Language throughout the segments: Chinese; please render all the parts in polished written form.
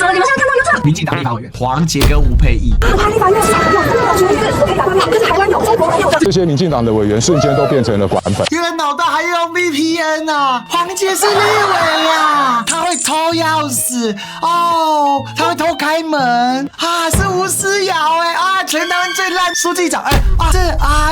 说，你们现在看到有这民进党立法委员黄捷跟吴佩益，台立法院是打掉，真的有觉得可以打掉，可是台湾有，中国没有的。这些民进党的委员瞬间都变成了管粉。原来脑袋还用 VPN 啊！黄捷是立委啊，他会偷钥匙哦，他会偷开门啊，是吴思瑶啊，全台湾最烂书记长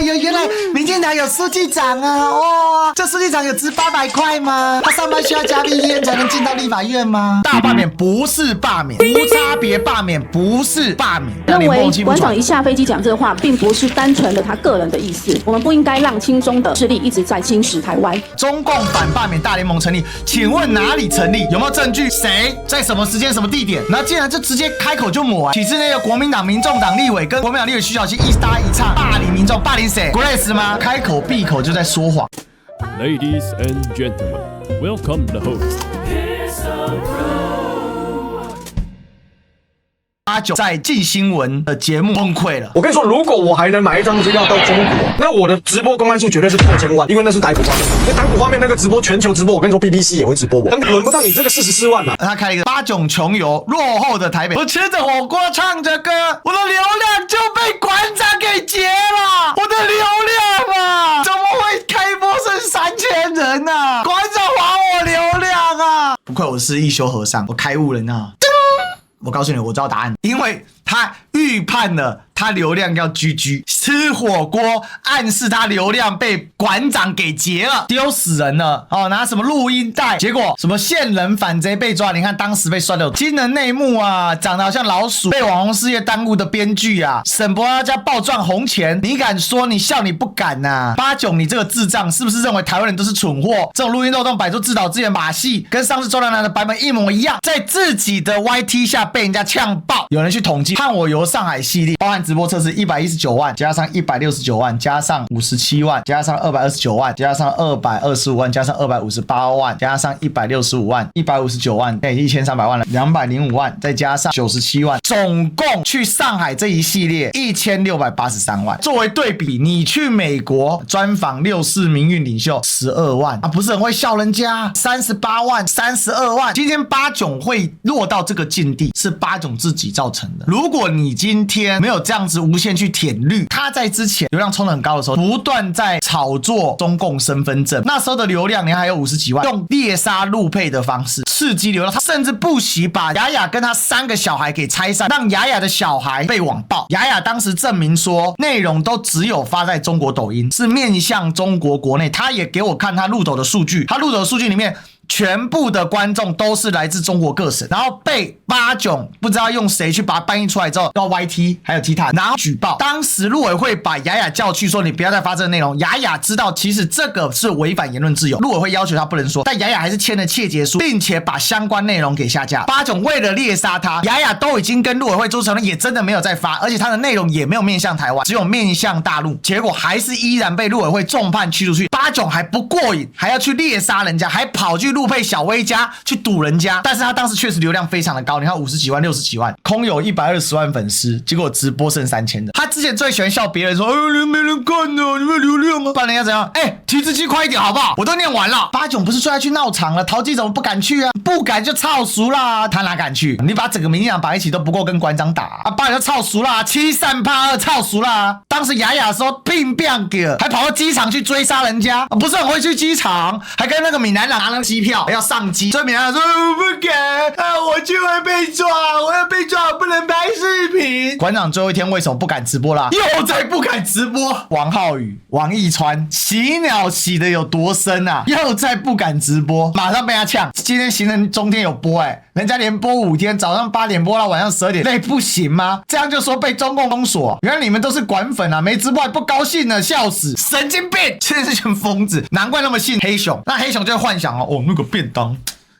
原来民进党有书记长啊！哇，这书记长有值800块吗？他上班需要加 VPN 才能进到立法院吗？大罢免不是罢免，无差别罢免不是罢免。认为馆长一下飞机讲这话，并不是单纯的他个人的意思。我们不应该让亲中的势力一直在侵蚀台湾。中共反罢免大联盟成立，请问哪里成立？有没有证据？谁在什么时间、什么地点？然后竟然就直接开口就抹体制内的国民党、民众党立委跟国民党立委徐小溪一搭一唱，霸凌民众，霸凌谁 ？Grace 吗？开口闭口就在说谎。Ladies and gentlemen, welcome the host. 89在镜新闻的节目崩溃了。我跟你说，如果我还能买一张资料到中国，那我的直播公关数绝对是破千万，因为那是歹捕方面。那歹捕方面那个直播全球直播，我跟你说 ，BBC 也会直播我，轮不到你这个44万嘛。他开了一个八炯穷游，落后的台北，我吃着火锅唱着歌，我的流量就被馆长给截了，我的流量啊，怎么会开播剩3000人啊？馆长还我流量啊！不愧我是一休和尚，我开悟了呢。我告诉你，我知道答案，因为他预判了他流量要GG，吃火锅暗示他流量被馆长给截了，丢死人了哦！拿什么录音带，结果什么线人反贼被抓，你看当时被摔的惊人内幕啊，长得好像老鼠，被网红事业耽误的编剧啊，沈博家暴赚红钱，你敢说你笑你不敢啊？八炯你这个智障是不是认为台湾人都是蠢货？这种录音漏洞摆出自导自演马戏，跟上次周南南的版本一模一样，在自己的 YT 下被人家呛爆。有人去统计看我游上海系列，包含直播测试119万，加上169万，加上57万，加上229万，加上225万，加上258万，加上165万，159万，那已经1300万了，205万，再加上97万，总共去上海这一系列1683万。作为对比，你去美国专访64民运领袖12万啊，不是很会笑人家38万、32万。今天八炯会落到这个境地，是八炯自己造成的。如果你今天没有这样子无限去舔绿，他在之前流量冲得很高的时候，不断在炒作中共身份证，那时候的流量你还有50几万，用猎杀陆配的方式刺激流量，他甚至不惜把雅雅跟他3个小孩给拆散，让雅雅的小孩被网暴。雅雅当时证明说，内容都只有发在中国抖音，是面向中国国内。他也给我看他入抖的数据，他入抖的数据里面全部的观众都是来自中国各省，然后被八炯不知道用谁去把它翻译出来之后，到 YT 还有 TikTok， 然后举报。当时陆委会把雅雅叫去说，你不要再发这个内容。雅雅知道其实这个是违反言论自由，陆委会要求他不能说，但雅雅还是签了切结书，并且把相关内容给下架。八炯为了猎杀他，雅雅都已经跟陆委会做承诺，也真的没有再发，而且他的内容也没有面向台湾，只有面向大陆，结果还是依然被陆委会重判驱逐去。八炯还不过瘾，还要去猎杀人家，还跑去陆配小薇家去堵人家，但是他当时确实流量非常的高，你看50几万、60几万，空有120万粉丝，结果直播剩3000人。他之前最喜欢笑别人说，没人看啊，你没有流量啊，不然人家怎样？提字机快一点好不好？我都念完了。八炯不是最爱去闹场了，陶姬怎么不敢去啊？不敢就操熟啦，他哪敢去？你把整个民进党绑一起都不够跟馆长打啊，八炯就操熟啦，7382操熟啦。当时雅雅的时候并给，还跑到机场去追杀人家，不是很会去机场，还跟那个闽南人拿那个机票要上机，所以闽南人说我不敢啊，我就会被抓，我要被抓，我不能拍视频。馆长最后一天为什么不敢直播啦？又在不敢直播。王浩宇、王一川洗鸟洗的有多深啊？又在不敢直播，马上被他呛。今天行人中天有播人家连播5天，早上8点播到晚上12点，累不行吗？这样就说被中共封锁，原来你们都是馆粉啊，没直播还不高兴呢，笑死，神经病，真是群疯子，难怪那么信黑熊。那黑熊就会幻想那个便当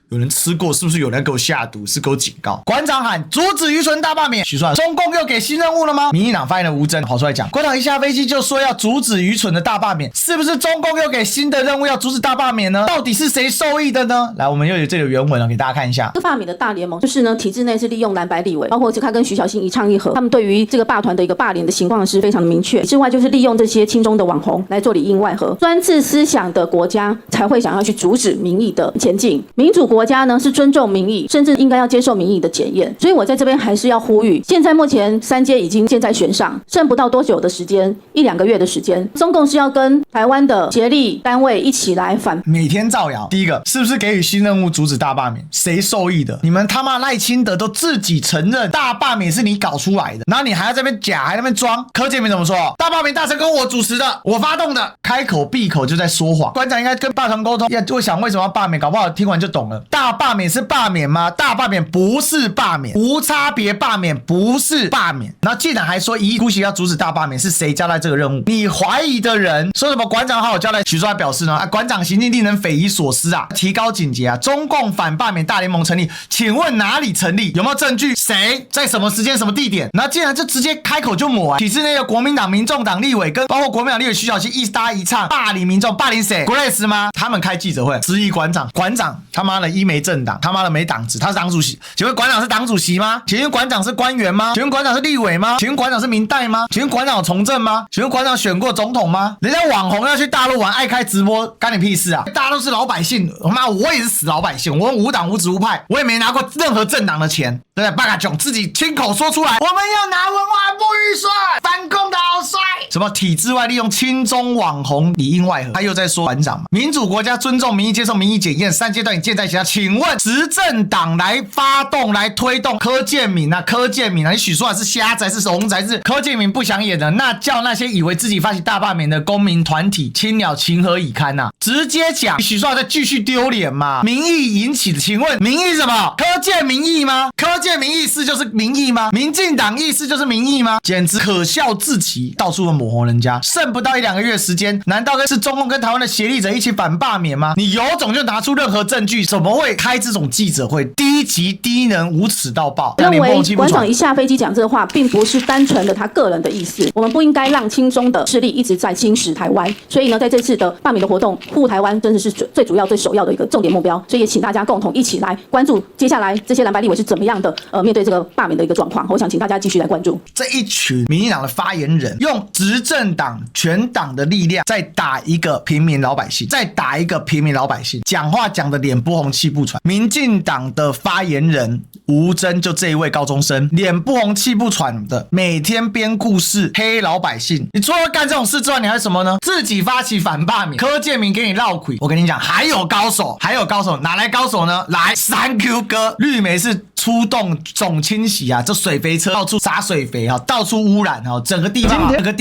有人吃过，是不是有人给我下毒？是给我警告。馆长喊阻止愚蠢大罢免，许说中共又给新任务了吗？民进党发言人吴峥跑出来讲，馆长一下飞机就说要阻止愚蠢的大罢免，是不是中共又给新的任务要阻止大罢免呢？到底是谁受益的呢？来，我们又有这个原文给大家看一下。罢免的大联盟就是呢，体制内是利用蓝白立委，包括他跟徐小新一唱一和，他们对于这个罢团的一个罢免的情况是非常的明确。之外就是利用这些亲中的网红来做里应外合，专制思想的国家才会想要去阻止民意的前进。民主国国家呢是尊重民意，甚至应该要接受民意的检验。所以我在这边还是要呼吁，现在目前3阶已经箭在弦上，剩不到多久的时间，1-2个月的时间，中共是要跟台湾的协力单位一起来反。每天造谣，第一个是不是给予新任务阻止大罢免？谁受益的？你们他妈赖清德都自己承认大罢免是你搞出来的，然后你还要在那边假，还在那边装。柯建铭怎么说？大罢免大成功我主持的，我发动的，开口闭口就在说谎。馆长应该跟霸团沟通，我想为什么要罢免，搞不好听完就懂了。大罢免是罢免吗？大罢免不是罢免，无差别罢免不是罢免。然后竟然还说一意孤行要阻止大罢免，是谁交代这个任务？你怀疑的人说什么？馆长好好交代。许淑华表示呢，馆长行径令人匪夷所思啊，提高警戒啊。中共反罢免大联盟成立，请问哪里成立？有没有证据？谁在什么时间什么地点？然后竟然就直接开口就抹啊！体制内的国民党、民众党立委跟包括国民党立委徐小溪一搭一唱霸凌民众，霸凌谁？Grace 吗？他们开记者会质疑馆长，馆长他妈的一没政党，他妈的没党职，他是党主席。请问馆长是党主席吗？请问馆长是官员吗？请问馆长是立委吗？请问馆长是民代吗？请问馆长有从政吗？请问馆长选过总统吗？人家网红要去大陆玩，爱开直播，干你屁事啊！大家都是老百姓，妈我也是死老百姓，我无党无职无派，我也没拿过任何政党的钱，对不对？巴卡囧自己亲口说出来，我们要拿文化部预算，反共的好帅。什么体制外利用亲中网红里应外合，他又在说馆长嘛。民主国家尊重民意，接受民意检验，3阶段已箭在弦上。请问执政党来发动来推动柯建铭啊，你许淑华是瞎子还是怂子还是柯建铭不想演的？那叫那些以为自己发起大罢免的公民团体青鸟情何以堪啊？直接讲许淑华在继续丢脸嘛？民意引起的，请问民意什么？柯建铭意吗？柯建铭意思就是民意吗？民进党意思就是民意吗？简直可笑至极，到处的抹红人家。剩不到1-2个月时间，难道是中共跟台湾的协力者一起反罢免吗？你有种就拿出任何证据，怎么会开这种记者会？低级低能无耻到爆！认为馆长一下飞机讲这话，并不是单纯的他个人的意思，我们不应该让亲中的势力一直在侵蚀台湾。所以呢，在这次的罢免的活动，护台湾真的是最主要、最首要的一个重点目标。所以也请大家共同一起来关注接下来这些蓝白立委是怎么样的面对这个罢免的一个状况。我想请大家继续来关注这一群民进党的发言人，用执政党全党的力量在打一个平民老百姓，讲话讲的脸不红气不喘。民进党的发言人吴峥就这一位高中生，脸不红气不喘的，每天编故事黑老百姓。你除了干这种事之外，你还有什么呢？自己发起反罢免，柯建铭给你绕腿。我跟你讲，还有高手，哪来高手呢？来3Q 哥，绿媒是出动总清洗啊，这水肥车到处洒水肥啊，到处污染啊，整个地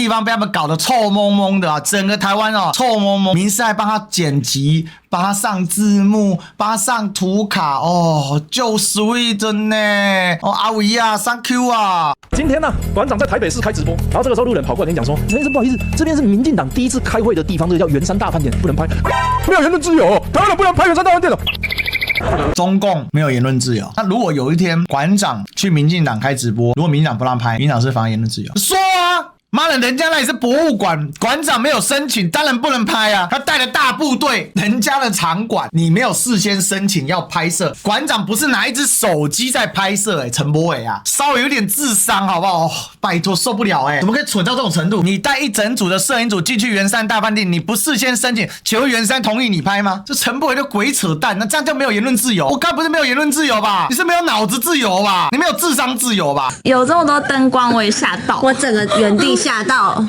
方被他们搞得臭蒙蒙的啊，整个台湾哦臭蒙蒙。民视还帮他剪辑，帮他上字幕，帮他上图卡哦，就 sweet 呢哦，阿伟啊 ，Thank you 啊。今天呢，馆长在台北市开直播，然后这个时候路人跑过来跟你讲说：“陈先生，不好意思，这边是民进党第一次开会的地方，这个叫圆山大饭店，不能拍，没有言论自由，台湾人不能拍圆山大饭店的。”中共没有言论自由。那如果有一天馆长去民进党开直播，如果民进党不让拍，民进党是妨碍言论自由？说啊！妈的，人家那里是博物馆，馆长没有申请，当然不能拍啊！他带了大部队，人家的场馆，你没有事先申请要拍摄，馆长不是拿一只手机在拍摄，陈柏伟啊，稍微有点智商好不好？哦、拜托，受不了怎么可以蠢到这种程度？你带一整组的摄影组进去圆山大饭店，你不事先申请，请问圆山同意你拍吗？这陈柏伟就鬼扯淡，那这样就没有言论自由？我刚不是没有言论自由吧？你是没有脑子自由吧？你没有智商自由吧？有这么多灯光，我也吓到，我整个原地吓到。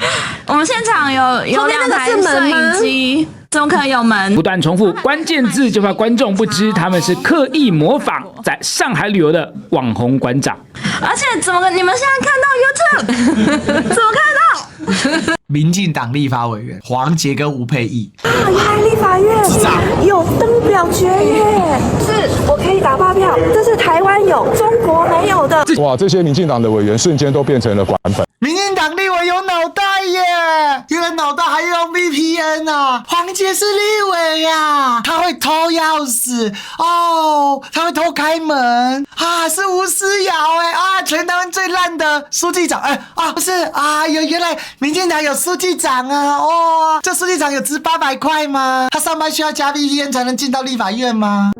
我们现场有2台摄影机，怎么可能有门？不断重复关键字，就怕观众不知他们是刻意模仿在上海旅游的网红馆长。而且怎么你们现在看到 YouTube， 怎么看到？民进党立法委员黄捷跟吴佩益啊，原来立法院有登表决耶！是我可以打发票，这是台湾有，中国没有的。哇，这些民进党的委员瞬间都变成了馆粉。民进党立委有脑袋耶，原来脑袋还用 VPN 啊！黄捷是立委呀，他会偷钥匙哦，他会偷开门啊，是吴思瑶啊，全台湾最烂的书记长不是啊，原来民进党有书记长啊，哦，这书记长有值800块吗？他上班需要加 VPN 才能进到立法院吗？